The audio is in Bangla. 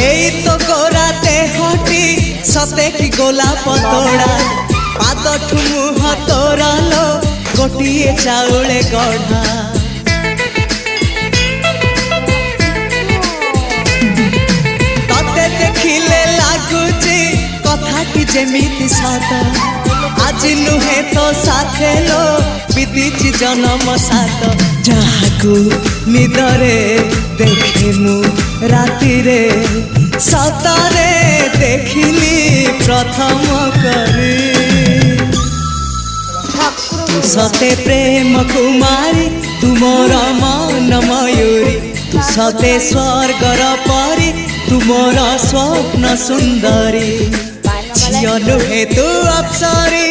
এই তো গোরাতে হটি সতে কি গোলাপ তোড়া পাদঠু মুহ তোরালো গোটিয়ে চাউলে গঢ়া ততে দেখিলে লাগুছি কথাটি যেমিতি সত আজি নুহে তো সাথে লো বিদিছি জনম সাত যাহাকু নিদরে দেখি মু রাতিরে সতরে দেখিলি প্রথম করে তু সতে প্রেম কুমারী তুমর মন ময়ূরী তু সতে স্বর্গর পরি তুমর স্বপ্ন সুন্দরী ঝিও নুহে তু অপ্সরী